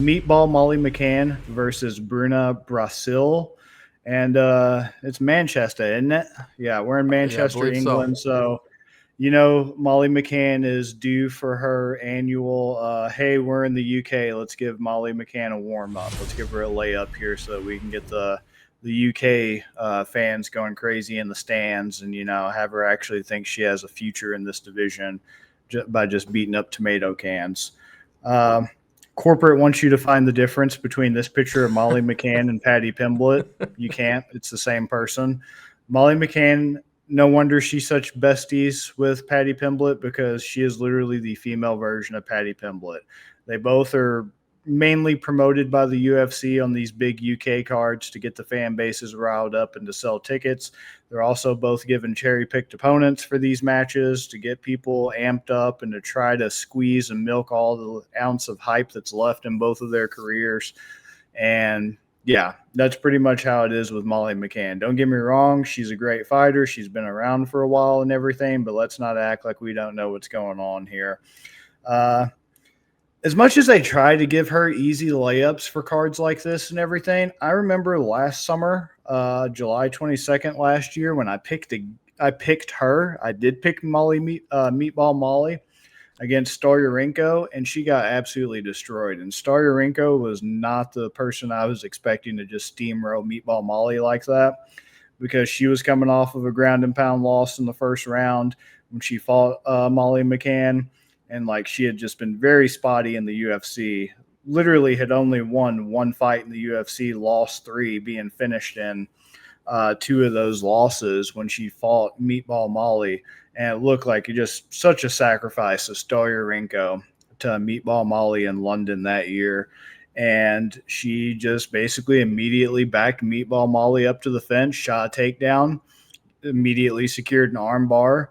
Meatball Molly McCann versus Bruna Brasil. And it's Manchester, isn't it? Yeah, we're in Yeah, I Manchester, believe so. England. So, Molly McCann is due for her annual, hey, we're in the UK. Let's give Molly McCann a warm up. Let's give her a layup here so that we can get the UK fans going crazy in the stands and, have her actually think she has a future in this division by just beating up tomato cans. Uh, Corporate wants you to find the difference between this picture of Molly McCann and Patty Pimblett. You can't. It's the same person. Molly McCann, no wonder she's such besties with Patty Pimblett because she is literally the female version of Patty Pimblett. They both are mainly promoted by the UFC on these big UK cards to get the fan bases riled up and to sell tickets. They're also both given cherry picked opponents for these matches to get people amped up and to try to squeeze and milk all the ounce of hype that's left in both of their careers. And yeah, that's pretty much how it is with Molly McCann. Don't get me wrong, she's a great fighter. She's been around for a while and everything, but let's not act like we don't know what's going on here. As much as they try to give her easy layups for cards like this and everything, I remember last summer, July 22nd last year, when I picked her. I did pick Meatball Molly against Staryarenko, and she got absolutely destroyed. And Staryarenko was not the person I was expecting to just steamroll Meatball Molly like that because she was coming off of a ground and pound loss in the first round when she fought Molly McCann. And like she had just been very spotty in the UFC. Literally had only won one fight in the UFC, lost three, being finished in two of those losses when she fought Meatball Molly. And it looked like just such a sacrifice of Staryarenko to Meatball Molly in London that year. And she just basically immediately backed Meatball Molly up to the fence, shot a takedown, immediately secured an armbar.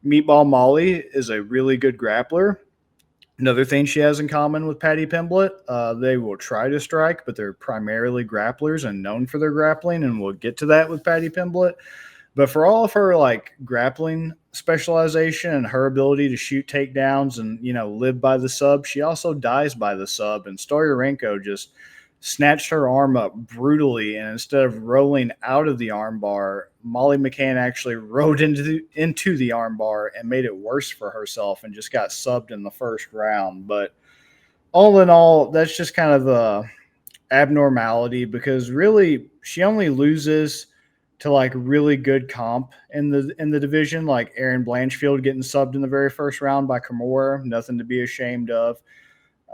Meatball Molly is a really good grappler. Another thing she has in common with Patty Pimblett, they will try to strike, but they're primarily grapplers and known for their grappling, and we'll get to that with Patty Pimblett. But for all of her like grappling specialization and her ability to shoot takedowns and live by the sub, she also dies by the sub. And Stoyarenko just snatched her arm up brutally, and instead of rolling out of the armbar, Molly McCann actually rode into the armbar and made it worse for herself and just got subbed in the first round. But all in all, that's just kind of a abnormality because really she only loses to like really good comp in the division, like Aaron Blanchfield getting subbed in the very first round by Kimura, nothing to be ashamed of.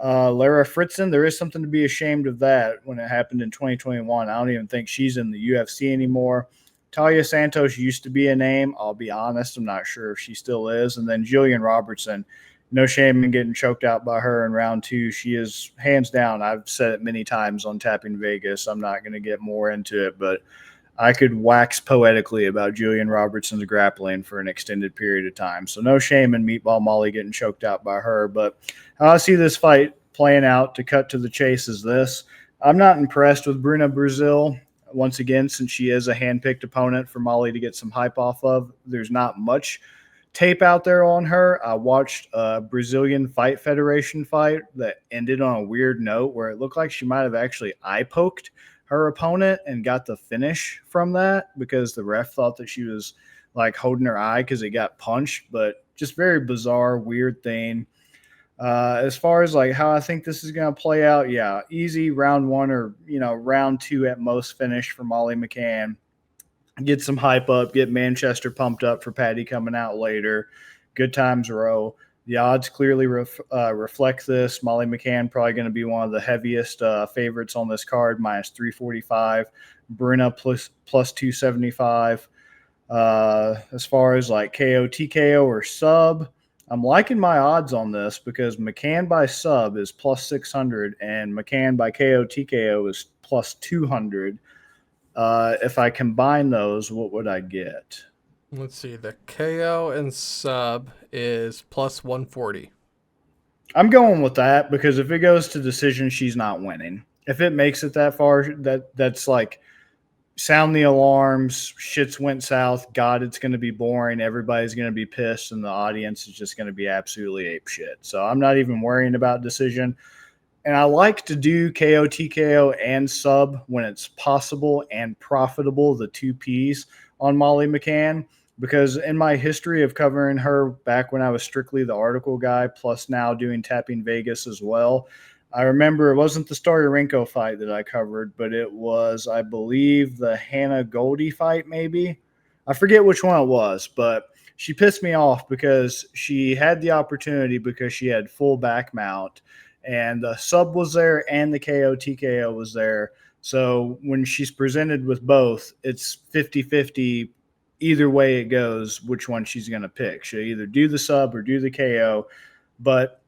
Lara Fritzen, there is something to be ashamed of that when it happened in 2021. I don't even think she's in the UFC anymore. Talia Santos used to be a name. I'll be honest, I'm not sure if she still is. And then Jillian Robertson, no shame in getting choked out by her in round two. She is hands down. I've said it many times on Tapping Vegas. I'm not going to get more into it, but I could wax poetically about Julian Robertson's grappling for an extended period of time. So no shame in Meatball Molly getting choked out by her. But how I see this fight playing out, to cut to the chase, is this. I'm not impressed with Bruna Brasil. Once again, since she is a handpicked opponent for Molly to get some hype off of, there's not much tape out there on her. I watched a Brazilian Fight Federation fight that ended on a weird note where it looked like she might have actually eye poked her opponent and got the finish from that because the ref thought that she was like holding her eye because it got punched. But just very bizarre, weird thing. As far as like how I think this is going to play out, yeah, easy round one or round two at most finish for Molly McCann. Get some hype up, get Manchester pumped up for Patty coming out later. Good times row. The odds clearly reflect this. Molly McCann probably going to be one of the heaviest favorites on this card, minus 345. Bruna plus 275. As far as like KO, TKO, or sub, I'm liking my odds on this because McCann by sub is plus 600 and McCann by KO, TKO is plus 200. If I combine those, what would I get? Let's see. The KO and sub is plus 140. I'm going with that because if it goes to decision, she's not winning. If it makes it that far, that's like sound the alarms. Shit's went south. God, it's going to be boring. Everybody's going to be pissed, and the audience is just going to be absolutely ape shit. So I'm not even worrying about decision. And I like to do KO, TKO, and sub when it's possible and profitable, the two Ps on Molly McCann, because in my history of covering her back when I was strictly the article guy, plus now doing Tapping Vegas as well, I remember it wasn't the Staryarenko fight that I covered, but it was, I believe, the Hannah Goldie fight maybe. I forget which one it was, but she pissed me off because she had the opportunity because she had full back mount and the sub was there and the KO TKO was there. So when she's presented with both, it's 50-50 either way it goes, which one she's going to pick. She'll either do the sub or do the KO, but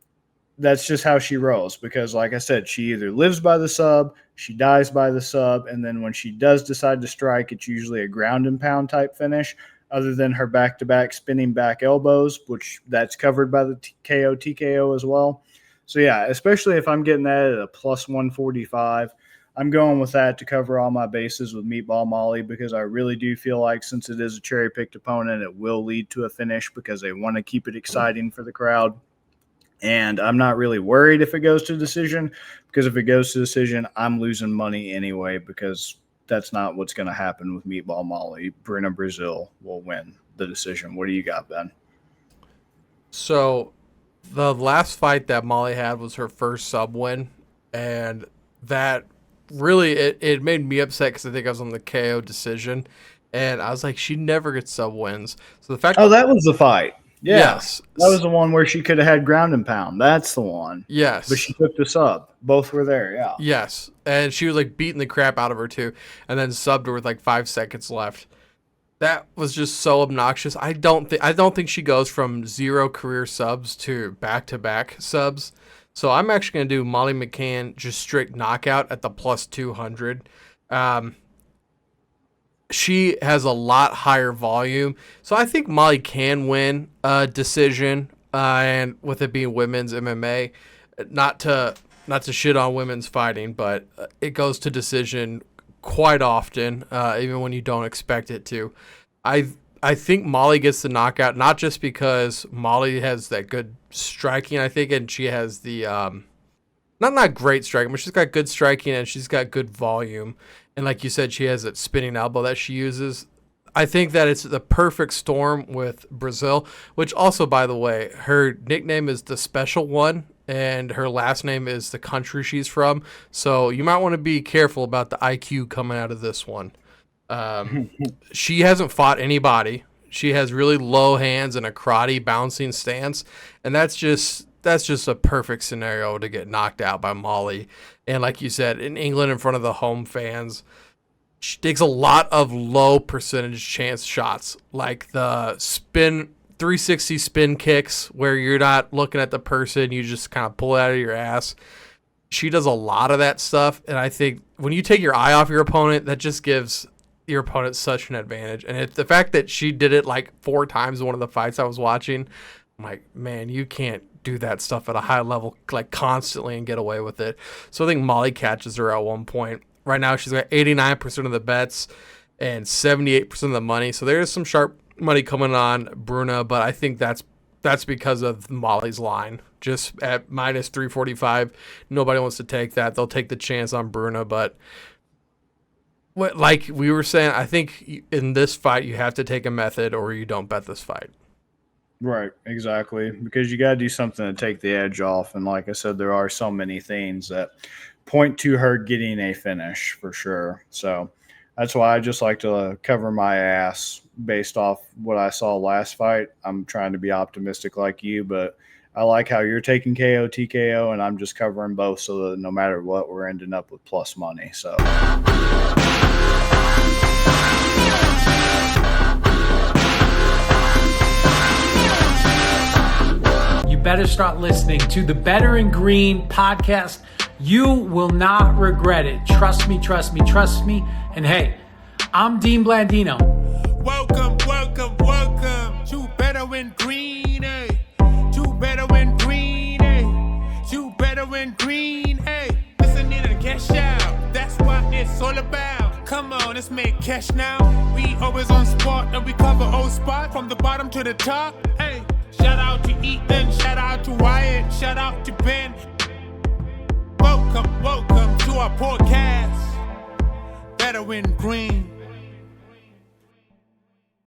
that's just how she rolls because, like I said, she either lives by the sub, she dies by the sub, and then when she does decide to strike, it's usually a ground and pound type finish, other than her back-to-back spinning back elbows, which that's covered by the KO TKO as well. So, yeah, especially if I'm getting that at a plus 145, I'm going with that to cover all my bases with Meatball Molly because I really do feel like since it is a cherry-picked opponent, it will lead to a finish because they want to keep it exciting for the crowd. And I'm not really worried if it goes to decision because if it goes to decision, I'm losing money anyway because that's not what's going to happen with Meatball Molly. Bruna Brasil will win the decision. What do you got, Ben? So the last fight that Molly had was her first sub win, and that really it made me upset because I think I was on the KO decision, and I was like, she never gets sub wins. So the fact that was the fight. Yeah, yes, that was the one where she could have had ground and pound. That's the one. Yes, but she took the sub. Both were there. Yeah. Yes, and she was like beating the crap out of her too, and then subbed her with like 5 seconds left. That was just so obnoxious. I don't think she goes from 0 career subs to back-to-back subs. So I'm actually going to do Molly McCann just straight knockout at the plus 200. She has a lot higher volume. So I think Molly can win a decision, and with it being women's MMA, not to shit on women's fighting, but it goes to decision quite often, even when you don't expect it to. I think Molly gets the knockout, not just because Molly has that good striking, I think, and she has the not great striking, but she's got good striking and she's got good volume. And like you said, she has that spinning elbow that she uses. I think that it's the perfect storm with Brasil, which also, by the way, her nickname is the Special One, and her last name is the country she's from. So you might want to be careful about the IQ coming out of this one. She hasn't fought anybody. She has really low hands and a karate bouncing stance, and that's just a perfect scenario to get knocked out by Molly. And like you said, in England in front of the home fans, she takes a lot of low percentage chance shots, like the 360 spin kicks where you're not looking at the person, you just kind of pull it out of your ass. She does a lot of that stuff, and I think when you take your eye off your opponent, that just gives your opponent such an advantage. And the fact that she did it like 4 times in one of the fights I was watching, I'm like, man, you can't do that stuff at a high level like constantly and get away with it. So I think Molly catches her at one point. Right now she's got 89% of the bets and 78% of the money. So there's some sharp money coming on Bruna, but I think that's because of Molly's line. Just at minus 345, nobody wants to take that. They'll take the chance on Bruna, but like we were saying, I think in this fight you have to take a method or you don't bet this fight. Right, exactly. Because you got to do something to take the edge off. And like I said, there are so many things that point to her getting a finish for sure. So that's why I just like to cover my ass based off what I saw last fight. I'm trying to be optimistic like you, but I like how you're taking KO, TKO, and I'm just covering both so that no matter what, we're ending up with plus money. So. You better start listening to the Better in Green podcast. You will not regret it. Trust me, trust me, trust me. And hey, I'm Dean Blandino. Welcome, welcome, welcome to Better in Green, eh? To Better in Green, eh? To Better in Green, eh? Listen in and cash out. That's what it's all about. Come on, let's make cash now. We always on spot and we cover all spots from the bottom to the top, hey. Shout out to Ethan, shout out to Wyatt, shout out to Ben. Whoa, welcome to our podcast. Better win green.